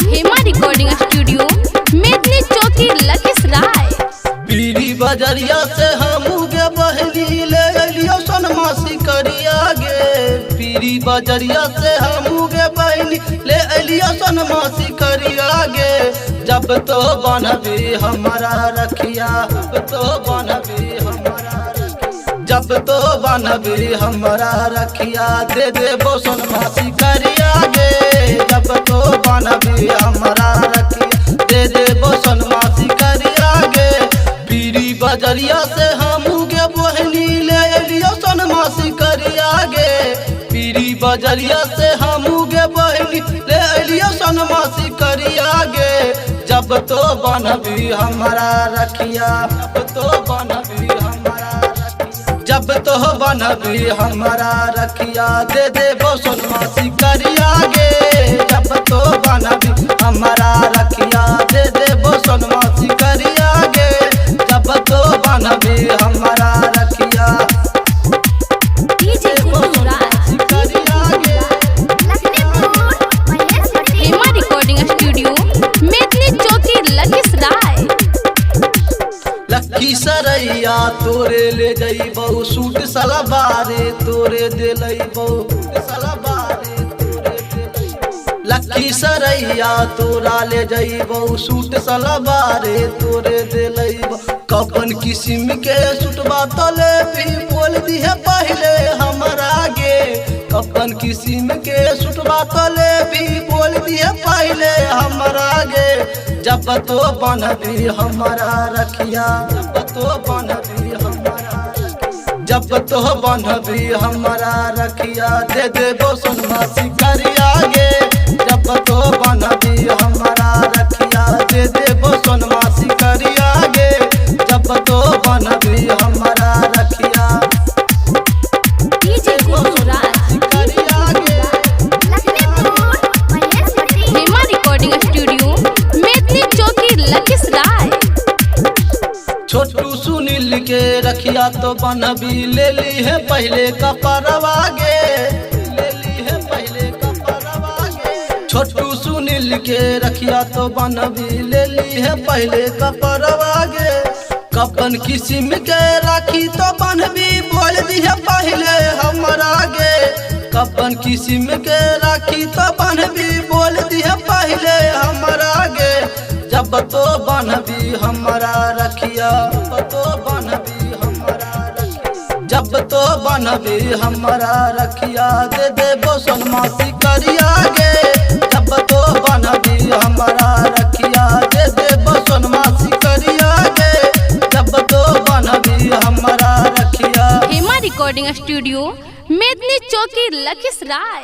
Hema recording studio Medni चौकी लखीसराय। पीरी बजरिया से हमू गे बहली ले अलियो सोनमासी करिया गे। पीरी बजरिया से हमू गे बहली ले अलियो सोनमासी करिया गे। जब तो बनबी हमारा रखिया, जब तो बनबी हमारा रखिया दे देबो सोनमासी करिया गे। जब तो बनबी हमारा रखिया दे देबो सोनमासी करिया गे। पीरी बजरिया से हमू गे बहली ले अलियो सोनमासी करिया गे। पीरी बजरिया से हमू गे बहली ले अलियो सोनमासी करिया गे। जब तो बनबी हमारा रखिया, जब तो बनबी हमारा रखिया दे देबो सोनमासी करिया गे। जब तो बनबी हमारा रखिया दे देबो सोनमासी करिया गे। जब तो बनबी हमारा रखिया हेमा रिकॉर्डिंग स्टूडियो मेदनी चौकी लखीसराय। लखीसरैया तोरे ले जइबो सूट सलवारे तोरे दे लइबो सलवारे तोरे दे। लखीसरैया तोरा ले जइबो सूट सलवारे तोरे दे लइबो। कपन किस्म के सूटबा तले भी बोल दिहे पहले हमरा गे। कपन किस्म के सूटबा तले भी बोल दिहे पहले हमरा गे। जब तो बनबी हमारा रखिया, जब तो बनबी हमारा रखिया दे देबो सोनमासी करिया गे। जब तो बनबी हमारा रखिया दे देबो सोनमासी करिया गे। जब तो बनबी हमारा रखिया हेमा रिकॉर्डिंग स्टूडियो मेदनी चौकी लखीसराय। छोटू सुनील के रखिया तो बनबी ले ली है पहले कपरवा गे, ले ली है पहले कपरवा गे। छोटू सुनील के रखिया तो बनबी ले ली है पहले कपरवा गे। कपन किस्म के राखी तो बनबी बोल दी है पहले हमरा गे। कपन किस्म के राखी तो बनबी बोल दी है पहले हमरा गे। जब तो बनबी हमारा रखिया, जब तो बनबी हमारा रखिया दे देबो सोनमासी करिया गे। जब तो बनबी हमारा रखिया दे देबो सोनमासी करिया गे। जब तो बनबी हमारा रखिया। हेमा रिकॉर्डिंग स्टूडियो मेदनी चौकी लखीसराय।